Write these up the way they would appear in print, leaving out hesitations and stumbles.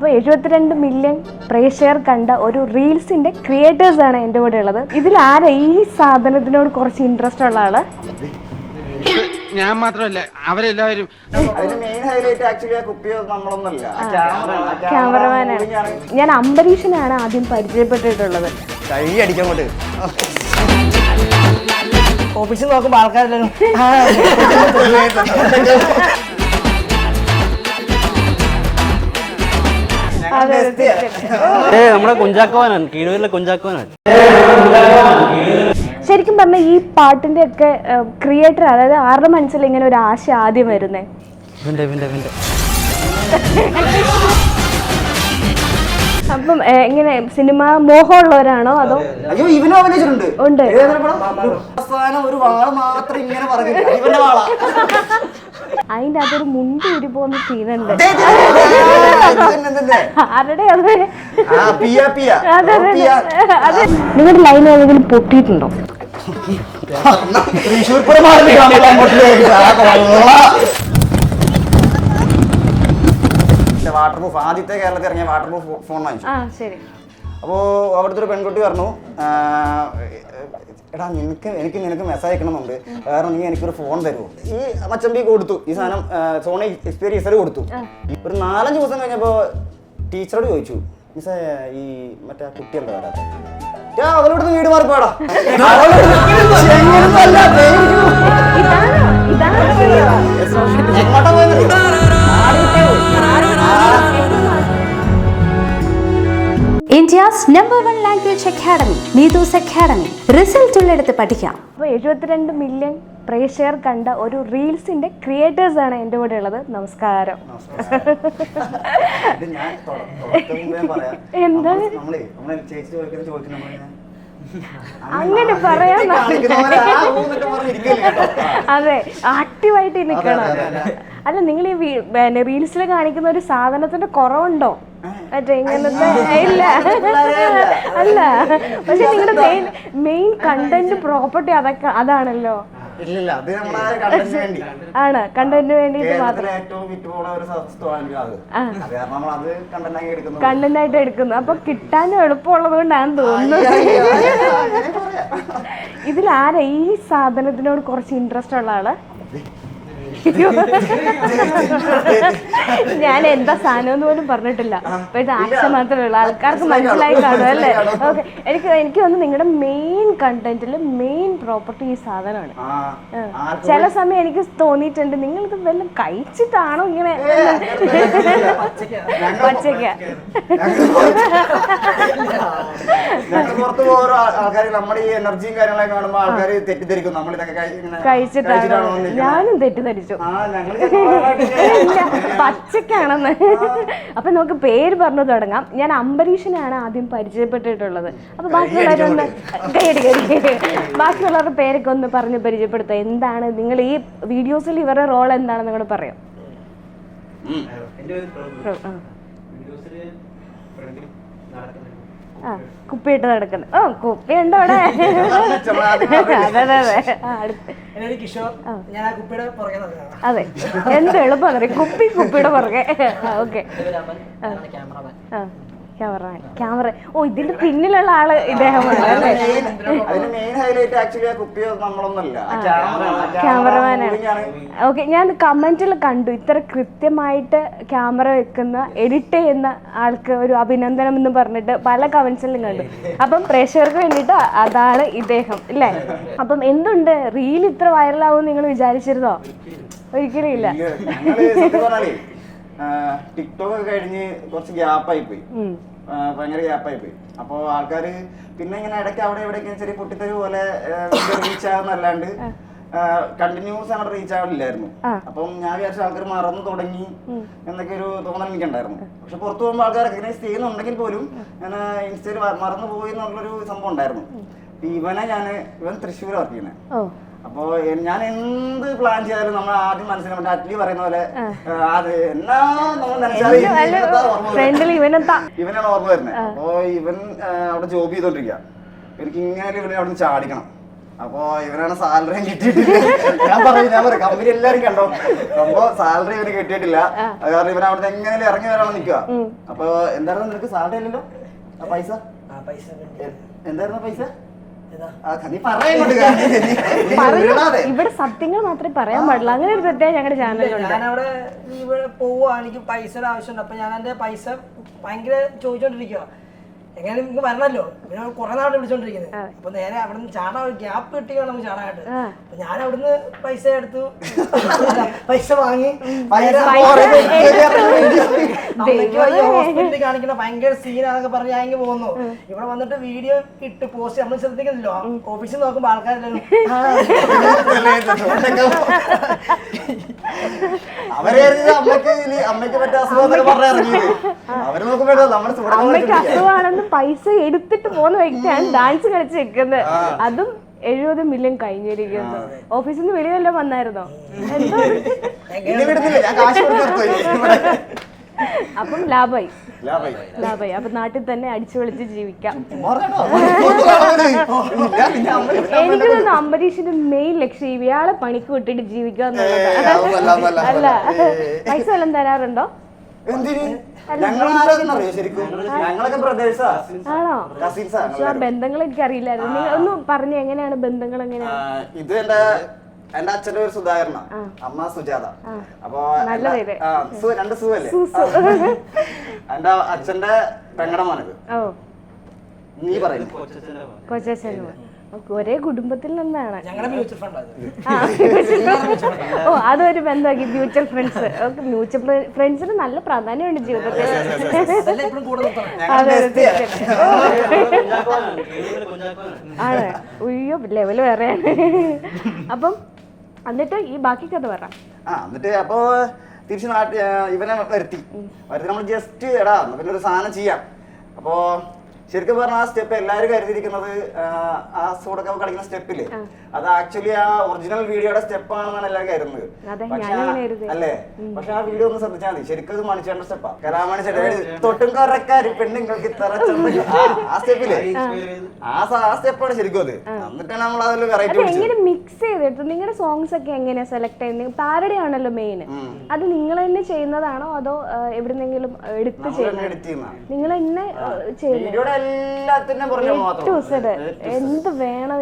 അപ്പോൾ 72 മില്യൺ പ്രേക്ഷകർ കണ്ട ഒരു റീൽസിന്റെ ക്രിയേറ്റേഴ്സ് ആണ് എൻ്റെ കൂടെ ഉള്ളത്. ഇതിൽ ആരാ ഈ സാധനത്തിനോട് കുറച്ച് ഇൻട്രസ്റ്റ് ഉള്ള ആള്? ഞാൻ മാത്രമല്ല, അവരെല്ലാവരും. ക്യാമറമാനാണ്. ഞാൻ അംബരീഷനാണ് ആദ്യം പരിചയപ്പെട്ടിട്ടുള്ളത്. ഓഫീസിൽ നോക്കുമ്പോ ആൾക്കാരെല്ലാരും നമ്മുടെ കുഞ്ചാക്കോനാണ്, കീഴൂരിലെ കുഞ്ചാക്കോനാണ്. ശരിക്കും പറഞ്ഞാൽ ഈ പാട്ടിന്റെ ഒക്കെ ക്രിയേറ്റർ, അതായത് ആരുടെ മനസ്സിൽ ഇങ്ങനെ ഒരു ആശ ആദ്യം വരുന്നേ? അപ്പം ഇങ്ങനെ സിനിമ മോഹമുള്ളവരാണോ അതോ? അയ്യോ, ഇവനും അഭിനയിച്ചിട്ടുണ്ട്. ഉണ്ട്. ഒരു വാള മാത്രം ഇങ്ങനെ പറഞ്ഞു, ഇവന്റെ വാള. അതിന്റെ അതൊരു മുണ്ടി ഊരി പോകുന്ന സീനുണ്ട്. ആരുടെ അത്? അതെ. നിങ്ങളുടെ ലൈൻ ഏതെങ്കിലും പൊട്ടിയിട്ടുണ്ടോ? വാട്ടർ പ്രൂഫ്, ആദ്യത്തെ കേരളത്തിൽ ഇറങ്ങിയ വാട്ടർ പ്രൂഫ് ഫോൺ വാങ്ങിച്ചു. അപ്പോൾ അവിടുത്തെ ഒരു പെൺകുട്ടി പറഞ്ഞു, എടാ നിനക്ക് മെസ്സേജ് അയക്കണമെന്നുണ്ട്, കാരണം നീ എനിക്കൊരു ഫോൺ തരുമോ? ഈ മച്ചമ്പി കൊടുത്തു, ഈ സാധനം സോണി എക്സ്പീരിയൻസർ കൊടുത്തു. ഒരു 4-5 ദിവസം കഴിഞ്ഞപ്പോൾ ടീച്ചറോട് ചോദിച്ചു, മിസ്സേ ഈ മറ്റേ കുട്ടിയുണ്ടോ വരാത്ത? അവളോട് വീട് മാറിപ്പോടാ. India's #1 language academy, Needus Academy. Result ഉള്ളിടത്ത് പഠിക്കാം. അപ്പോൾ 72 മില്യൺ പ്രേക്ഷകർ കണ്ട ഒരു റീൽസിന്റെ ക്രിയേറ്റേഴ്സ് ആണ് എൻ്റെ കൂടെ ഉള്ളത്. നമസ്കാരം. എന്താണ് അങ്ങനെ പറയാൻ? അതെ, ആക്റ്റീവായിട്ട് നിൽക്കണം. അല്ല, നിങ്ങൾ ഈ റീൽസിൽ കാണിക്കുന്ന ഒരു സാധനത്തിന്റെ കുറവുണ്ടോ? മറ്റേ ഇങ്ങനത്തെ ഇല്ല അല്ല, പക്ഷെ നിങ്ങളുടെ മെയിൻ കണ്ടന്റ് പ്രോപ്പർട്ടി അതൊക്കെ അതാണല്ലോ. ആണ്, കണ്ടന്റിന് വേണ്ടിയിട്ട് മാത്രം കണ്ടന്റ് ആയിട്ട് എടുക്കുന്നു. അപ്പൊ കിട്ടാനും എളുപ്പമുള്ളത് കൊണ്ടാണ് തോന്നുന്നത്. ഇതിലാരാ ഈ സാധനത്തിനോട് കുറച്ച് ഇൻട്രസ്റ്റ് ഉള്ള ആള്? ഞാൻ എന്താ സാധനം എന്ന് പോലും പറഞ്ഞിട്ടില്ല. ഇപ്പോഴത്തെ ആക്ഷൻ മാത്രമേ ഉള്ളൂ, ആൾക്കാർക്ക് മനസ്സിലായി കാണും അല്ലേ? ഓക്കെ, എനിക്ക് തോന്നുന്നു നിങ്ങളുടെ മെയിൻ കണ്ടന്റിൽ മെയിൻ പ്രോപ്പർട്ടി ഈ സാധനമാണ്. ചില സമയം എനിക്ക് തോന്നിയിട്ടുണ്ട്, നിങ്ങളിത് വല്ലതും കഴിച്ചിട്ടാണോ ഇങ്ങനെ പച്ചക്ക? നമ്മുടെ ഈ എനർജിയും കാര്യങ്ങളൊക്കെ കാണുമ്പോൾ ആൾക്കാർ തെറ്റിദ്ധരിക്കും നമ്മളിതൊക്കെ കഴിച്ചിട്ടാണോ. ഞാനും തെറ്റിദ്ധരിച്ചു പച്ചക്കാണെന്ന്. അപ്പൊ നമുക്ക് പേര് പറഞ്ഞു തുടങ്ങാം. ഞാൻ അംബരീഷനാണ് ആദ്യം പരിചയപ്പെട്ടിട്ടുള്ളത്. അപ്പൊ ബാക്കിയുള്ളവരൊന്ന് ബാക്കിയുള്ളവരുടെ പേരൊക്കെ ഒന്ന് പറഞ്ഞ് പരിചയപ്പെടുത്തുക. എന്താണ് നിങ്ങൾ ഈ വീഡിയോസിൽ ഇവരുടെ റോൾ എന്താണെന്ന് നിങ്ങൾ പറയാം. കുപ്പിയിട്ട് നടക്കുന്നത്. ഓ, കുപ്പിയുണ്ടോ അവിടെ? അതെ, എന്ത് എളുപ്പം കുപ്പിയുടെ പുറകെ. Okay, camera. ഓ, ഇതിന്റെ പിന്നിലുള്ള ആള് ഇദ്ദേഹമാണ് അല്ലേ? ക്യാമറമാനാണ്. ഓക്കെ, ഞാൻ കമന്റിൽ കണ്ടു, ഇത്ര കൃത്യമായിട്ട് ക്യാമറ വെക്കുന്ന എഡിറ്റ് ചെയ്യുന്ന ആൾക്ക് ഒരു അഭിനന്ദനം എന്ന് പറഞ്ഞിട്ട് പല കമന്റ്സിലും കണ്ടു. അപ്പം പ്രേക്ഷകർക്ക് വേണ്ടിയിട്ട് അതാണ് ഇദ്ദേഹം അല്ലേ? അപ്പം എന്തുണ്ട്, റീൽ ഇത്ര വൈറലാവും നിങ്ങൾ വിചാരിച്ചിരുന്നോ? ഒരിക്കലും ഇല്ല. ടിക്ടോക്ക് ഒക്കെ കഴിഞ്ഞ് കുറച്ച് ഗ്യാപ്പായി പോയി, ഭയങ്കര ഗ്യാപ്പായി പോയി. അപ്പോൾ ആൾക്കാര് പിന്നെ ഇങ്ങനെ ഇടയ്ക്ക് അവിടെ എവിടെയൊക്കെ ചെറിയ പൊട്ടിത്തെറി പോലെ റീച്ച് ആകുന്നല്ലാണ്ട് കണ്ടിന്യൂസ് അങ്ങനെ റീച്ച് ആവില്ലായിരുന്നു. അപ്പം ഞാൻ വിചാരിച്ച ആൾക്കാർ മറന്നു തുടങ്ങി എന്നൊക്കെ ഒരു തോന്നൽ എനിക്കുണ്ടായിരുന്നു. പക്ഷെ പുറത്തു പോകുമ്പോൾ ആൾക്കാർ റെക്കഗ്നൈസ് ചെയ്യുന്നുണ്ടെങ്കിൽ പോലും ഞാൻ ഇൻസ്റ്റയിൽ മറന്നു പോയി എന്നുള്ളൊരു സംഭവം ഉണ്ടായിരുന്നു. ഇവൻ തൃശ്ശൂർ വർക്ക് ചെയ്യുന്നത്. അപ്പൊ ഞാൻ എന്ത് പ്ലാൻ ചെയ്താലും നമ്മൾ ആദ്യം മനസ്സിലാവും, അറ്റ്ലി പറയുന്ന പോലെ ഇവനാണ് ഓർമ്മ വരുന്നത്. അപ്പൊ ഇവൻ അവിടെ ജോബ് ചെയ്തോണ്ടിരിക്കുക. എനിക്ക് ഇങ്ങനെ ഇവനെ അവിടെ നിന്ന് ചാടിക്കണം. അപ്പൊ ഇവനാണ് സാലറി കിട്ടിയിട്ടില്ല. ഞാൻ പറയും കമ്പനി എല്ലാരും കണ്ടോ, അപ്പൊ സാലറി ഇവന് കിട്ടിയിട്ടില്ല. അത് കാരണം ഇവൻ അവിടെ എങ്ങനെയും ഇറങ്ങി വരാൻ നിൽക്കുക. അപ്പൊ എന്തായിരുന്നു നിനക്ക് സാലറി അല്ലല്ലോ ആ പൈസ? എന്തായിരുന്നു പൈസ? ഇവിടെ സത്യങ്ങൾ മാത്രമേ പറയാൻ പാടില്ല. അങ്ങനെ ഒരു പ്രത്യേകം ഞങ്ങളുടെ ചാനലുണ്ട്. ഞാനവിടെ ഇവിടെ പോവുക, എനിക്ക് പൈസയുടെ ആവശ്യമുണ്ട്. അപ്പൊ ഞാൻ എന്റെ പൈസ ഭയങ്കര ചോദിച്ചോണ്ടിരിക്കുക. എങ്ങനെ നിങ്ങൾക്ക് വരണല്ലോ, പിന്നെ കുറെ നാട് വിളിച്ചോണ്ടിരിക്കുന്നത്. അപ്പൊ നേരെ അവിടെ നിന്ന് ചാടാൻ ഒരു ഗ്യാപ്പ് കിട്ടി നമുക്ക് ചാടാനായിട്ട്. അപ്പൊ ഞാൻ അവിടുന്ന് പൈസ എടുത്തു, പൈസ വാങ്ങി ഹോസ്പിറ്റലിൽ കാണിക്കുന്ന ഭയങ്കര സീനാന്നൊക്കെ പറഞ്ഞ് ഞാൻ ഇങ്ങനെ പോകുന്നു. ഇവിടെ വന്നിട്ട് വീഡിയോ ഇട്ട് പോസ്റ്റ് നമ്മൾ ശ്രദ്ധിക്കുന്നില്ലോ, ഓഫീസിൽ നോക്കുമ്പോ ആൾക്കാരെല്ലാം അമ്മയ്ക്ക് അസുഖമാണെന്ന് പൈസ എടുത്തിട്ട് പോകുന്ന വ്യക്തിയാണ് ഡാൻസ് കളിച്ച് വെക്കുന്നത്. അതും 70 മില്യൺ കഴിഞ്ഞിരിക്കുന്നു. ഓഫീസിൽ നിന്ന് വെളിയെല്ലാം വന്നായിരുന്നോ? അപ്പം ലാഭായി. അപ്പൊ നാട്ടിൽ തന്നെ അടിച്ചു പൊളിച്ച് ജീവിക്കാം. എനിക്ക് തോന്നുന്നു അംബരീഷിന്റെ മെയിൻ ലക്ഷ്യം ഇയാളെ പണിക്ക് വിട്ടിട്ട് ജീവിക്കുക എന്നുള്ളതാണ്. അല്ല, പൈസ വല്ലതും തരാറുണ്ടോ? ആണോ? ആ ബന്ധങ്ങൾ എനിക്കറിയില്ലായിരുന്നു. നിങ്ങൾ ഒന്ന് പറഞ്ഞു, എങ്ങനെയാണ് ബന്ധങ്ങൾ? എങ്ങനെയാണ്? ഇത് എന്റെ അച്ഛന്റെ പേര് സുധാകരന, അമ്മ സുജാത. അപ്പൊ രണ്ട് സുഖല്ലേ? എന്റെ അച്ഛന്റെ പെങ്ങടെ മോനത്. നീ പറയുന്നു കൊച്ചച്ഛനോ? ഒരേ കുടുംബത്തിൽ നിന്നാണ്. ഓ, അതൊരു ബന്ധമാക്കി. Mutual friends. മ്യൂച്വൽ ഫ്രണ്ട്സിന് നല്ല പ്രാധാന്യമുണ്ട് ജീവിതത്തിൽ. ആണ്. അയ്യോ, ലെവല് വേറെയാണ്. അപ്പം എന്നിട്ട് ഈ ബാക്കി കഥ പറ. എന്നിട്ട് അപ്പൊ തിരിച്ച് ഇവനെ വരുത്തി നമ്മൾ ജസ്റ്റ് എടാ പിന്നെ ഒരു സാധനം ചെയ്യാം. അപ്പോ ശരിക്കും പറഞ്ഞാൽ ആ സ്റ്റെപ്പ് എല്ലാവരും കരുതിയിരിക്കുന്നത് ആ സൂടൊക്കെ കളിക്കുന്ന സ്റ്റെപ്പില്ലേ, അത് ആക്ച്വലി ആ ഒറിജിനൽ വീഡിയോയുടെ സ്റ്റെപ്പ് ആണെന്നാണ് എല്ലാവരും കരുതുന്നത്. അല്ലേ? പക്ഷെ ആ വീഡിയോ ഒന്ന് ശ്രദ്ധിച്ചാൽ മതി, ശരിക്കും അത് മണിച്ചേണ്ട സ്റ്റെപ്പാ. കലാമണി ചേട്ടൻ തൊട്ടും കറക്കാരി പെണ്ണുങ്ങൾക്ക് ആ സ്റ്റെപ്പില്ലേ, ആ സ്റ്റെപ്പാണ് ശരിക്കും അത്. എന്നിട്ടാണ് നമ്മൾ അതിൽ വെറൈറ്റി എങ്ങനെ മിക്സ് ചെയ്തിട്ട് നിങ്ങളുടെ സോങ്സ് ഒക്കെ എങ്ങനെയാ സെലക്ട് ചെയ്യുന്നത്? പാരഡി ആണല്ലോ മെയിൻ. അത് നിങ്ങൾ തന്നെ ചെയ്യുന്നതാണോ അതോ എവിടെന്നെങ്കിലും എടുത്ത് ചെയ്യുന്നത്? നിങ്ങൾ തന്നെ ചെയ്യുന്നത്? എന്ത് വേണം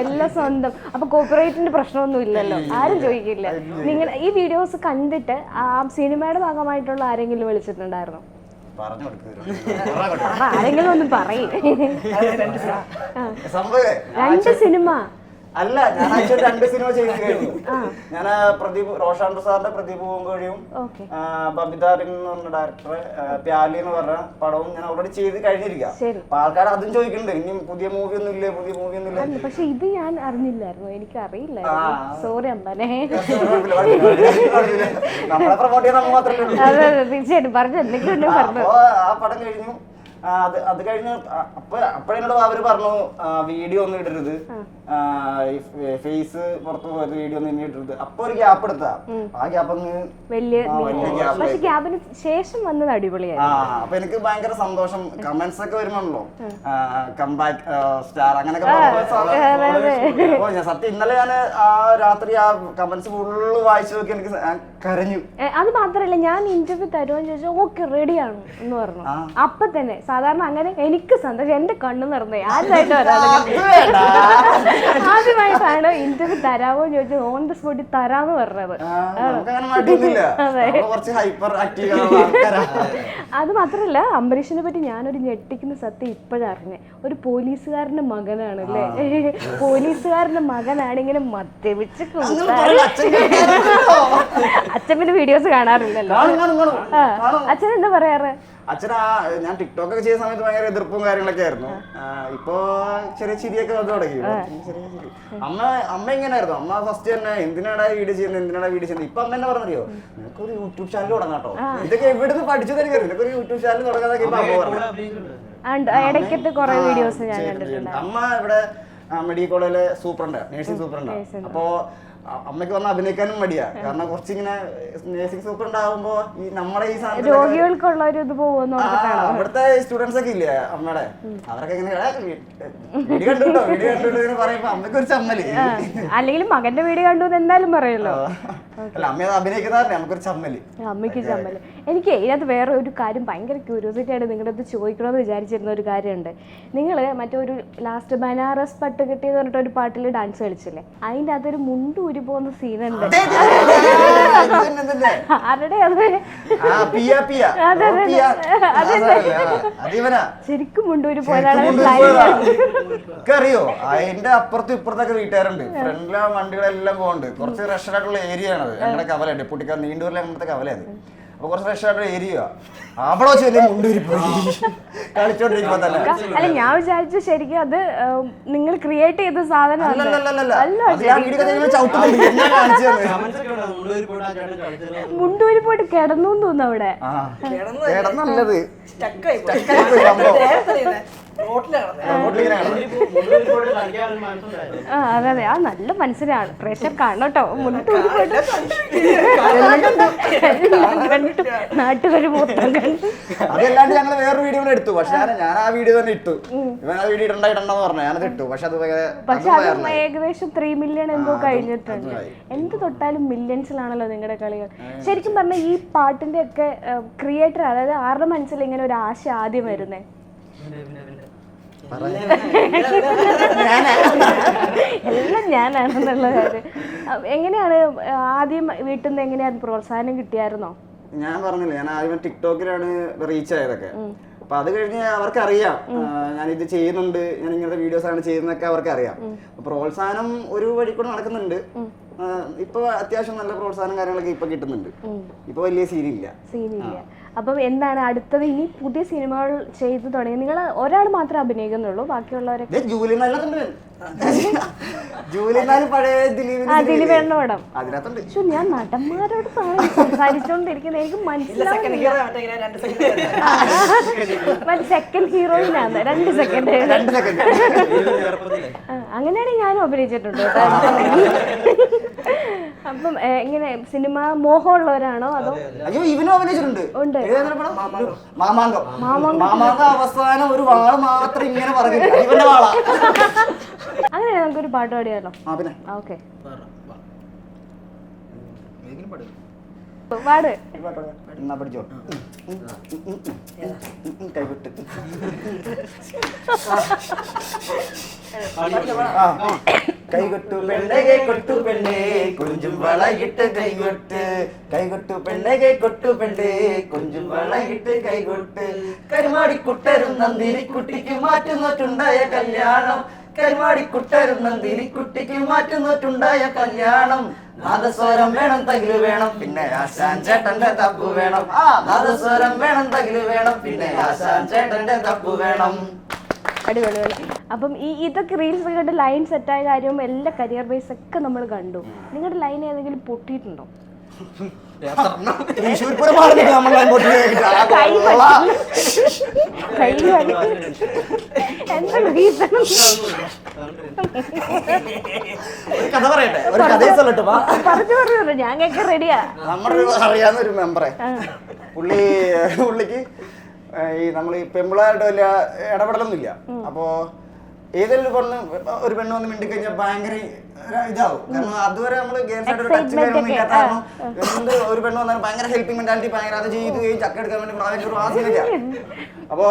എല്ലാം സ്വന്തം. അപ്പൊ കോപ്പിറൈറ്റിന്റെ പ്രശ്നമൊന്നും ഇല്ലല്ലോ, ആരും ചോദിക്കില്ല. നിങ്ങൾ ഈ വീഡിയോസ് കണ്ടിട്ട് ആ സിനിമയുടെ ഭാഗമായിട്ടുള്ള ആരെങ്കിലും വിളിച്ചിട്ടുണ്ടായിരുന്നോ? ആരെങ്കിലും ഒന്ന് പറയും. 2 സിനിമ അല്ല, ഞാൻ ആക്ച്വലി 2 സിനിമ ചെയ്ത് കഴിഞ്ഞു. ഞാൻ റോഷാൻ പ്രസാദിന്റെ പ്രദീപ് പൂങ്കോഴിയും ബബിതാറിൻ എന്ന് പറഞ്ഞ ഡയറക്ടറെ പ്യാലി എന്ന് പറഞ്ഞ പടവും ഞാൻ ഓൾറെഡി ചെയ്ത് കഴിഞ്ഞിരിക്കാം. അപ്പൊ ആൾക്കാർ അതും ചോദിക്കുന്നുണ്ട്, ഇനി പുതിയ മൂവി ഒന്നും ഇല്ലേ, പുതിയ മൂവി ഒന്നും ഇല്ലേ. പക്ഷെ ഇത് ഞാൻ അറിഞ്ഞില്ലായിരുന്നു, എനിക്ക് അറിയില്ല. സോറി അമ്പനെ. നമ്മളെ പ്രൊമോട്ട് ചെയ്യാൻ നമ്മൾ മാത്രമേ. തീർച്ചയായിട്ടും പറഞ്ഞു, എന്തെങ്കിലും പറഞ്ഞു. ആ പടം കഴിഞ്ഞു. അത് കഴിഞ്ഞ് അപ്പോഴെന്നോട് അവര് പറഞ്ഞു വീഡിയോ ഒന്നും ഇടരുത്, ഫേസ് പുറത്തു പോയത് വീഡിയോ ഒന്നും ഇനി ഇടരുത്. അപ്പൊ ഒരു ഗ്യാപ്പ് എടുത്താ, ആ ഗ്യാപ്പ് ഗ്യാപ്പിന് ശേഷം വന്നത് അടിപൊളിയായിരുന്നു. അപ്പൊ എനിക്ക് ഭയങ്കര സന്തോഷം. കമന്റ്സ് ഒക്കെ വരുന്നുണ്ടല്ലോ, കംബാക്ക് സ്റ്റാർ അങ്ങനെയൊക്കെ. ഞാൻ സത്യം ഇന്നലെ ഞാൻ ആ രാത്രി ആ കമന്റ്സ് ഫുള്ള് വായിച്ചു നോക്കി, എനിക്ക് കരഞ്ഞു. അത് മാത്രല്ല, ഞാൻ ഇന്റർവ്യൂ തരുമെന്ന് ചോദിച്ചാൽ ഓക്കെ റെഡിയാണ് എന്ന് പറഞ്ഞു. അപ്പൊ തന്നെ സാധാരണ അങ്ങനെ എനിക്ക് സന്തോഷം, എന്റെ കണ്ണു നിറഞ്ഞേ. ആദ്യമായിട്ടാണ് ഇന്റർവ്യൂ തരാമോ ചോദിച്ചു ഓൺ ദ സ്പോട്ടിൽ തരാന്ന് പറഞ്ഞത്. അത് മാത്രല്ല, അംബരീഷിനെ പറ്റി ഞാനൊരു ഞെട്ടിക്കുന്ന സത്യം ഇപ്പോഴറിഞ്ഞേ. ഒരു പോലീസുകാരന്റെ മകനാണ് അല്ലേ? പോലീസുകാരന്റെ മകനാണ് ഇങ്ങനെ മദ്യപിച്ച് അച്ഛന്റെ വീഡിയോസ് കാണാറില്ലല്ലോ. അച്ഛൻ എന്താ പറയാറ്? അച്ഛൻ ഞാൻ ടിക്ടോക്ക് ഒക്കെ ചെയ്യുന്ന സമയത്ത് ഭയങ്കര എതിർപ്പും കാര്യങ്ങളൊക്കെ ആയിരുന്നു. ഇപ്പൊ ചെറിയ ചിരിയൊക്കെ വന്നു തുടങ്ങി. അമ്മ എങ്ങനെയായിരുന്നു? അമ്മ ഫസ്റ്റ് തന്നെ എന്തിനാണ് വീഡിയോ ചെയ്യുന്നത്. ഇപ്പൊ അമ്മ തന്നെ പറഞ്ഞറിയോ, നിനക്കൊരു യൂട്യൂബ് ചാനൽ തുടങ്ങാട്ടോ. ഇതൊക്കെ എവിടുന്ന് പഠിച്ചു തരിക, നിനക്കൊരു യൂട്യൂബ് ചാനൽ തുടങ്ങാതൊക്കെ ഇപ്പൊ അമ്മ പറഞ്ഞു. ഇടയ്ക്കത്തെ കുറെ വീഡിയോസ് ഞാൻ കണ്ടിട്ടുണ്ട്. അമ്മ ഇവിടെ മെഡിക്കൽ കോളേജിലെ സൂപ്രണ്ട്, നേഴ്സിംഗ് സൂപ്രണ്ടാണ്. അപ്പോ അമ്മയ്ക്ക് വന്ന് അഭിനയിക്കാനും മടിയാ. കാരണം കുറച്ചിങ്ങനെ നേഴ്സിംഗ് സൂപ്പർ ഉണ്ടാവുമ്പോ ഈ നമ്മളെ ഈ രോഗികൾക്കുള്ള ഒരു ഇത് പോകുന്നു. അവിടുത്തെ സ്റ്റുഡൻസ് ഒക്കെ ഇല്ലേ അമ്മയുടെ, അവരൊക്കെ ഇങ്ങനെ വീഡിയോ കണ്ടുട്ടോ ഇങ്ങനെ പറയുമ്പോ അമ്മയ്ക്ക് ഒരു ചമ്മല്. അല്ലെങ്കിൽ മകന്റെ വീഡിയോ കണ്ടു എന്തായാലും പറയല്ലോ. അല്ല അമ്മ അഭിനയിക്കുന്നവരല്ലേ നമുക്കൊരു ചമ്മല്. അമ്മയ്ക്ക് ചമ്മല്. എനിക്ക് ഇതിനകത്ത് വേറെ ഒരു കാര്യം ഭയങ്കര ക്യൂരിയോസിറ്റി ആയിട്ട് നിങ്ങളുടെ അടുത്ത് ചോദിക്കണമെന്ന് വിചാരിച്ചിരുന്ന ഒരു കാര്യമുണ്ട്. നിങ്ങൾ മറ്റൊരു ലാസ്റ്റ് ബനാറസ് പട്ട് കിട്ടിയെന്ന് പറഞ്ഞിട്ട് ഒരു പാട്ടിൽ ഡാൻസ് കളിച്ചില്ലേ, അതിൻ്റെ അകത്തൊരു മുണ്ട് ഊരി പോകുന്ന സീനുണ്ട്. ആരുടെ അത് ശരിക്കും മുണ്ടൂരി പോയതാണ്. അറിയോ അതിന്റെ അപ്പുറത്തും ഇപ്പുറത്തൊക്കെ വീട്ടുകാരുണ്ട്. ഫ്രണ്ടിലെ വണ്ടികളെല്ലാം പോകുന്നുണ്ട്. കുറച്ച് റഷ് ആയിട്ടുള്ള ഏരിയ ആണ് ഞങ്ങളുടെ കവല, ഡെപ്പൂട്ടിക്കാർ നീണ്ടൂരിലെ നമ്മുടെ കവലയത്. അപ്പൊ കുറച്ച് റഷ് ആയിട്ടുള്ള ഏരിയ അവിടെ വെച്ച് വലിയ മുണ്ടൂരി പോയി കളിച്ചോണ്ടിരിക്കുമ്പോ തന്നെ. അല്ല ഞാൻ വിചാരിച്ചു ശരിക്കും അത് നിങ്ങൾ ക്രിയേറ്റ് ചെയ്ത സാധനം. മുണ്ടൂരി പോയിട്ട് കിടന്നു തോന്നുന്നു അവിടെ. കിടന്നുള്ളത് അതെ അതെ, ആ നല്ല മനസ്സിലാണ്. പ്രേക്ഷകർ കാണട്ടോ. മുണ്ടൂരി പോയിട്ട് നാട്ടുകാര് മൊത്തം കണ്ടു. അതല്ലാണ്ട് ഞങ്ങൾ വേറൊരു വീഡിയോ എടുത്തു. പക്ഷെ ഞാൻ ആ വീഡിയോ തന്നെ ഇട്ടു. ഇവൻ ആ വീഡിയോ ഇടണ്ടെന്ന് പറഞ്ഞു, ഞാനത് ഇട്ടു. പക്ഷെ അത് ഏകദേശം 3 മില്യൺ എന്തോ കഴിഞ്ഞിട്ടുണ്ട്. എന്ത് തൊട്ടാലും മില്യൺസിലാണല്ലോ നിങ്ങളുടെ കളികൾ. ശരിക്കും പറഞ്ഞാൽ ഈ പാട്ടിന്റെ ഒക്കെ ക്രിയേറ്റർ, അതായത് ആരുടെ മനസ്സിൽ ഇങ്ങനെ ഒരു ആശ ആദ്യം വരുന്നേ? എല്ലാം ഞാനാണെന്നുള്ള കാര്യം. എങ്ങനെയാണ് ആദ്യം വീട്ടിൽ നിന്ന് എങ്ങനെയാണ് പ്രോത്സാഹനം കിട്ടിയായിരുന്നോ? ഞാൻ പറഞ്ഞില്ലേ, ഞാൻ ആദ്യം ടിക്ടോക്കിലാണ് റീച്ച് ആയതൊക്കെ. അപ്പൊ അത് കഴിഞ്ഞ് അവർക്കറിയാം ഞാനിത് ചെയ്യുന്നുണ്ട്, ഞാൻ ഇങ്ങനത്തെ വീഡിയോസ് ആണ് ചെയ്യുന്നതൊക്കെ അവർക്കറിയാം. പ്രോത്സാഹനം ഒരു വഴി കൂടെ നടക്കുന്നുണ്ട്. ഇപ്പൊ അത്യാവശ്യം നല്ല പ്രോത്സാഹനം കാര്യങ്ങളൊക്കെ ഇപ്പൊ കിട്ടുന്നുണ്ട്. ഇപ്പൊ വലിയ സീനില്ല. അപ്പം എന്താണ് അടുത്തത്? ഇനി പുതിയ സിനിമകൾ ചെയ്തു തുടങ്ങി. നിങ്ങൾ ഒരാൾ മാത്രമേ അഭിനയിക്കുന്നുള്ളൂ, ബാക്കിയുള്ളവരൊക്കെ ദിലീപേണ്ണോടം. പക്ഷെ ഞാൻ നടന്മാരോട് സംസാരിച്ചോണ്ടിരിക്കുന്നത് എനിക്ക് മനസ്സിലാവില്ല. സെക്കൻഡ് ഹീറോയിനാണ് 2 സെക്കൻഡ്. അങ്ങനെയാണെങ്കിൽ ഞാനും അഭിനയിച്ചിട്ടുണ്ട്. അപ്പം എങ്ങനെ സിനിമ മോഹമുള്ളവരാണോ അതോ? അയ്യോ ഇവനും അഭിനയിച്ചിട്ടുണ്ട്. മാമാങ്കം അവസാനം ഒരു വാള് മാത്രം ഇങ്ങനെ പറഞ്ഞു ഇവന്റെ വാളാ. അങ്ങനെ നമുക്കൊരു പാട്ട് പാടിയാലോ? ഓക്കെ പാട്. എന്നാ പഠിച്ചോ. കൈവിട്ട് കൈകൊട്ടു പെണ്ണെ കൊട്ടു പെണ്ണെ കൊഞ്ചും വളയിട്ട് കൈകൊട്ട്. കൈകൊട്ടു പെണ്ണെ കൊട്ടു പെണ്ണെ കൊഞ്ചും വളയിട്ട് കൈകൊട്ട്. കരുമാടിക്കുട്ടരും നന്ദിരിക്കുട്ടിക്ക് മാറ്റുന്നോട്ടുണ്ടായ കല്യാണം. കരുമാടിക്കുട്ടരും നന്ദിരിക്കുട്ടിക്ക് മാറ്റുന്നോട്ടുണ്ടായ കല്യാണം. നാദസ്വരം വേണം തകില് വേണം പിന്നെ ആശാൻ ചേട്ടന്റെ തപ്പു വേണം. നാദസ്വരം വേണം തകില് വേണം പിന്നെ ആശാൻ ചേട്ടന്റെ തപ്പു വേണം. അടിപൊളി. അപ്പം ഇതൊക്കെ റീൽസ് കണ്ട് ലൈൻ സെറ്റായ കാര്യവും എല്ലാ കരിയർ ബേസ് ഒക്കെ നമ്മൾ കണ്ടു. നിങ്ങളുടെ ലൈൻ ഏതെങ്കിലും പൊട്ടിയിട്ടുണ്ടോ? പറഞ്ഞു ഞാൻ കേൾക്കാൻ റെഡിയാ. അറിയാവുന്ന ഒരു മെമ്പറെ പുള്ളിക്ക് ഈ നമ്മൾ ഈ പെമ്പിളാരുടെ വലിയ ഇടപെടലൊന്നുമില്ല. അപ്പോ ഏതെങ്കിലും ഒരു പെണ്ണ് വന്ന് മിണ്ടി കഴിഞ്ഞാൽ ഭയങ്കര ഇതാവും. കാരണം അതുവരെ നമ്മള് ഗെയിംസ് ആയിട്ട് ഒരു ടച്ച് കാര്യമൊന്നും ഇല്ലാത്ത കാരണം എന്ത് ഒരു പെണ്ണ് വന്നാൽ ഭയങ്കര ഹെൽപ്പിംഗ് മെന്റാലിറ്റി, ഭയങ്കര അത് ചെയ്ത് ചക്ക എടുക്കാൻ വേണ്ടി ഭയങ്കര ഒരു ആശയില്ല. അപ്പോ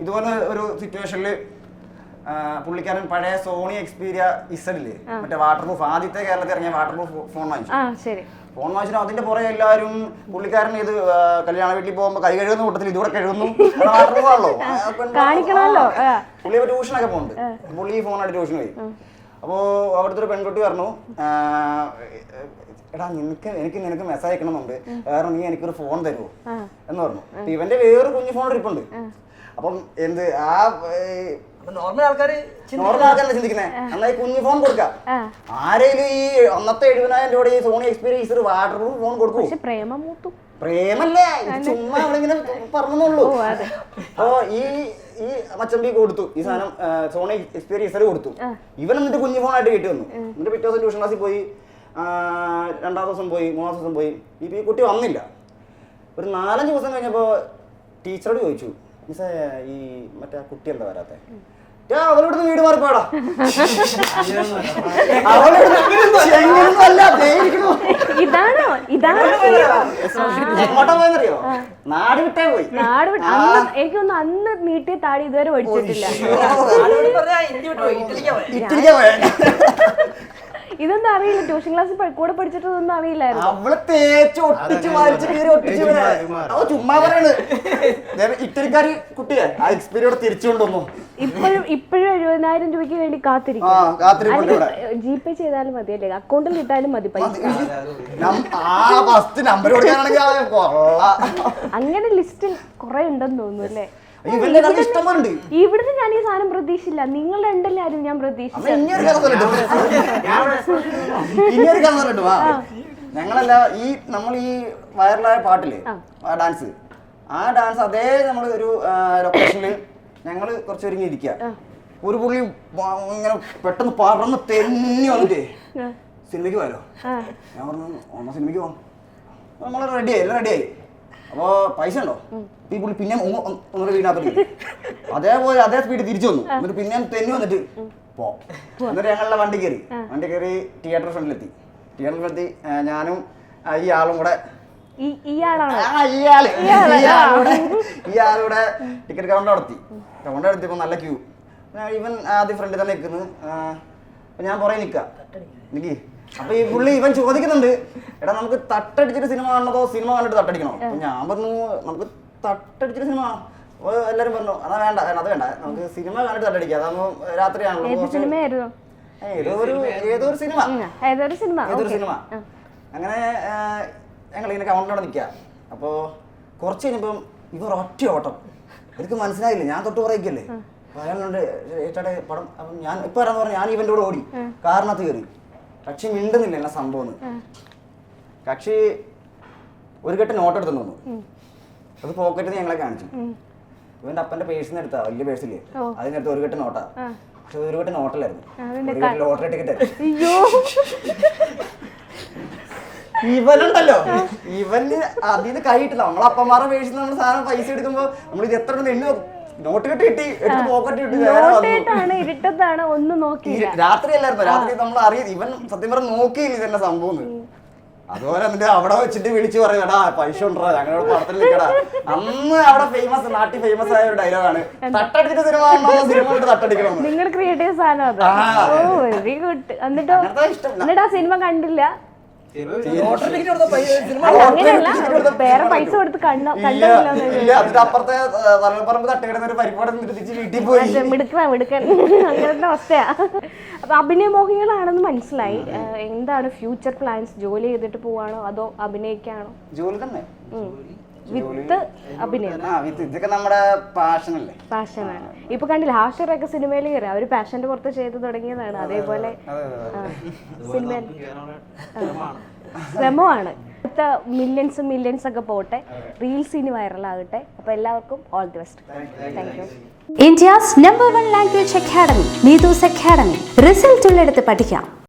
ഇതുപോലെ ഒരു സിറ്റുവേഷനിൽ പുള്ളിക്കാരൻ പഴയ സോണി എക്സ്പീരിയ ഇല്ലേ, മറ്റേ വാട്ടർ പ്രൂഫ്, ആദ്യത്തെ കേരളത്തിൽ ഇറങ്ങിയ വാട്ടർ പ്രൂഫ് ഫോൺ വാങ്ങിച്ചു. ഫോൺ വാങ്ങിച്ചിട്ട് അതിന്റെ പുറകെ എല്ലാവരും പുള്ളിക്കാരൻ ഇത് കല്യാണ വീട്ടിൽ പോകുമ്പോ കൈ കഴുകുന്ന കൂട്ടത്തിൽ ഇതുകൂടെ കഴുകുന്നു. വാട്ടർ പ്രൂഫ് ആണല്ലോ. പുള്ളി ട്യൂഷനൊക്കെ പോകുന്നുണ്ട്. പുള്ളി ഈ ഫോണായിട്ട് ട്യൂഷൻ പോയി. അപ്പോ അവിടുത്തെ ഒരു പെൺകുട്ടി പറഞ്ഞു, എടാ നിനക്ക് മെസ്സേജ് അയക്കണമെന്നുണ്ട്, കാരണം നീ എനിക്കൊരു ഫോൺ തരുമോ എന്ന് പറഞ്ഞു. ഇവന്റെ വേറൊരു കുഞ്ഞു ഫോൺ ഇരിപ്പുണ്ട്. അപ്പം എന്ത് ആ നോർമൽ ആൾക്കാരെ ചിന്തിക്കുന്നേ എന്നാ കുഞ്ഞു ഫോൺ കൊടുക്കാം. ആരെങ്കിലും ഈ അന്നത്തെ 70,000 രൂപയുടെ ഈ Sony experience water proof phone കൊടുക്കും. പ്രേമല്ലേ, ചുമ്മാ അവളിങ്ങനെ പറഞ്ഞുള്ളൂ. അപ്പോ ഈ മച്ചമ്പി കൊടുത്തു ഈ സാധനം, സോണി എക്സ്പീരിയൻസർ കൊടുത്തു. ഇവൻ എന്നിട്ട് കുഞ്ഞു ഫോണായിട്ട് കിട്ടി വന്നു. എന്നിട്ട് പിറ്റേ ദിവസം ട്യൂഷൻ ക്ലാസ്സിൽ പോയി രണ്ടാം ദിവസം പോയി, മൂന്നാം ദിവസം പോയി. ഈ കുട്ടി വന്നില്ല. ഒരു 4-5 ദിവസം കഴിഞ്ഞപ്പോൾ ടീച്ചറോട് ചോദിച്ചു, മിസ്സേ ഈ മറ്റേ കുട്ടി എന്താ വരാത്തെ? അവളിവിടുന്ന് വീട് മാറിപ്പോടാ. എങ്ങോട്ടാ പോയെന്നറിയോ? നാട് വിട്ടേ പോയി. എനിക്കൊന്നും അന്ന് നീട്ടിയ താടി ഇതുവരെ പഠിച്ചിട്ടില്ല. ഇറ്റലിക്കാ പോയ. ഇതൊന്നും അറിയില്ല. ട്യൂഷൻ ക്ലാസ്സിൽ കൂടെ പഠിച്ചിട്ടൊന്നും അറിയില്ലായിരുന്നു. അവള് തേച്ച് ഒട്ടിച്ച് വലിച്ച് കീറി ഒട്ടിച്ച് ചുമ്മാ പറയണ്. ഇറ്റലിക്കാരി കുട്ടിയെ ആ എക്സ്പീരിയൻസ് തിരിച്ചുകൊണ്ടൊന്നു. ഇപ്പോഴും 70,000 രൂപയ്ക്ക് വേണ്ടി കാത്തിരിക്കും. ജിപേ ചെയ്താലും മതിയല്ലേ, അക്കൗണ്ടിൽ ഇട്ടാലും മതി പൈസ. അങ്ങനെ ലിസ്റ്റിൽ കുറെ ഉണ്ടെന്ന് തോന്നുന്നു അല്ലേ? ഇവിടുന്ന് ഞാൻ ഈ സാധനം പ്രതീക്ഷിച്ചില്ല. നിങ്ങൾ രണ്ടെല്ലാരും ഞാൻ പ്രതീക്ഷിച്ചു. ഞങ്ങളല്ല ഈ നമ്മൾ ഈ വൈറലായ പാട്ടില് ഡാൻസ്, ആ ഡാൻസ് അതേ നമ്മൾ ഒരു ലൊക്കേഷനില് ഞങ്ങള് കുറച്ച് ഒരുങ്ങി ഇരിക്കുക. ഒരു പുള്ളി ഇങ്ങനെ പെട്ടെന്ന് പറന്ന് തെന്നി വന്നിട്ടേ സിനിമയ്ക്ക് പോയാലോ. ഞാൻ പറഞ്ഞു ഒന്ന് സിനിമയ്ക്ക് പോകാം. നമ്മള് റെഡിയായി, എല്ലാം റെഡിയായി. അപ്പോ പൈസ ഉണ്ടോ? ഈ പുള്ളി പിന്നെ ഒന്നര വീടിനകത്ത് അതേപോലെ അതേ സ്പീഡ് തിരിച്ചു വന്നു. എന്നിട്ട് പിന്നെ തെന്നി വന്നിട്ട് പോ. എന്നിട്ട് ഞങ്ങളുടെ വണ്ടി കയറി തിയേറ്റർ ഫ്രണ്ടിലെത്തി. ഞാനും ഈ ആളും കൂടെ ഇയാളുടെ ടിക്കറ്റ് കൗണ്ടർ നടത്തിയപ്പോ നല്ല ക്യൂ. ഇവൻ ആദ്യം ഫ്രണ്ടിൽ തന്നെ നിൽക്കുന്നു, ഞാൻ പുറകെ നിൽക്കാം. അപ്പൊ ഈ പുള്ളി ഇവൻ ചോദിക്കുന്നുണ്ട്, എടാ നമുക്ക് തട്ടടിച്ചിട്ട് സിനിമ കാണണതോ സിനിമ കണ്ടിട്ട് തട്ടടിക്കണോ? അപ്പൊ ഞാൻ പറഞ്ഞു നമുക്ക് തട്ടടിച്ചിട്ട് സിനിമ കാണാം. അപ്പൊ എല്ലാരും പറഞ്ഞു അത് വേണ്ട, അത് വേണ്ട, നമുക്ക് സിനിമ കണ്ടിട്ട് തട്ടടിക്കാം, അതാകുമ്പോ രാത്രിയാണല്ലോ. ഏതൊരു സിനിമ. അങ്ങനെ ഞങ്ങൾ ഇങ്ങനെ കൗണ്ടറിനോട് നിൽക്കുക. അപ്പോൾ കുറച്ച് കഴിഞ്ഞപ്പം ഇവർ ഒറ്റ ഓട്ടം. എനിക്ക് മനസ്സിലായില്ല, ഞാൻ തൊട്ട് പറയിക്കല്ലേ. പറയാനുണ്ട് ഏറ്റാടെ പടം. അപ്പം ഞാൻ ഇപ്പം വരാന്ന് പറഞ്ഞാൽ ഞാൻ ഇവൻ്റെ കൂടെ ഓടി കാറിനകത്ത് കയറി. കക്ഷി മിണ്ടുന്നില്ല എന്നാ സംഭവം. കക്ഷി ഒരു കെട്ട് നോട്ട് എടുത്തു വന്നു. അത് പോക്കറ്റിൽ ഞങ്ങളെ കാണിച്ചു. ഇവൻ്റെ അപ്പൻ്റെ പേഴ്സിന് എടുത്താ, വലിയ പേഴ്സില്ലേ, അതിനടുത്ത് ഒരു കെട്ട് നോട്ടാ. പക്ഷെ ഒരു കെട്ട് നോട്ടല്ലായിരുന്നു, ലോട്ടറി ടിക്കറ്റ് ആയിരുന്നു. ഇവനുണ്ടല്ലോ, ഇവന് അതിന് കൈയിട്ടില്ല. നമ്മളപ്പന്മാരുടെ പേഴ്സിൽ നമ്മൾ സാധനം പൈസ എടുക്കുമ്പോ നമ്മൾ ഇത് എത്ര എണ്ണ നോട്ട് കെട്ടി കിട്ടി, പോക്കറ്റ് കിട്ടി. രാത്രി അല്ലായിരുന്നു, രാത്രി നമ്മൾ അറിയാം. ഇവൻ സത്യം പറഞ്ഞ നോക്കിയില്ല ഇതെന്നെ സംഭവം. അതുപോലെ എന്നിട്ട് അവിടെ വെച്ചിട്ട് വിളിച്ചു പറയടാ പൈസ ഉണ്ടോ ഞങ്ങളോട് പടത്തിൽ നിൽക്കടാ. അന്ന് അവിടെ ഫേമസ്, നാട്ടിൽ ഫേമസ് ആയ ഒരു ഡയലോഗാണ്, തട്ടടിച്ചിട്ട് സിനിമ സിനിമ കൊണ്ട് തട്ടടിക്കണം. നിങ്ങൾ ക്രിയേറ്റീവ് സാധനം. Very good. എന്നിട്ട് ആ സിനിമ കണ്ടില്ല? വേറെ പൈസ കൊടുത്ത് അപ്പുറത്തെ പറമ്പ് തട്ടുകിടന്ന ഒരു പരിപാടി വീട്ടിൽ പോയി മിടുക്കണ അങ്ങനത്തെ അവസ്ഥയാ. അപ്പൊ അഭിനയമോഹികളാണെന്ന് മനസ്സിലായി. എന്താണ് ഫ്യൂച്ചർ പ്ലാൻസ്? ജോലി ചെയ്തിട്ട് പോവാണോ അതോ അഭിനയിക്കാണോ? ജോലി തന്നെ, വിത്ത് അഭിനയം. ഇതൊക്കെ നമ്മുടെ പാഷനല്ലേ, പാഷനാണ്. ഇപ്പൊ കണ്ടില്ല ഹാഷറൊക്കെ സിനിമയിൽ കയറി, അവര് പാഷന്റെ പുറത്ത് ചെയ്ത് തുടങ്ങിയതാണ്. അതേപോലെ സിനിമയിൽ ശ്രമമാണ്. അടുത്ത മില്യൺസ് ഒക്കെ പോട്ടെ, റീൽസ് ഇനി വൈറലാകട്ടെ. അപ്പൊ എല്ലാവർക്കും all the best. Thank you. India's #1 language academy, Needus Academy. Result ഉള്ളിടത്ത് പഠിക്കാം.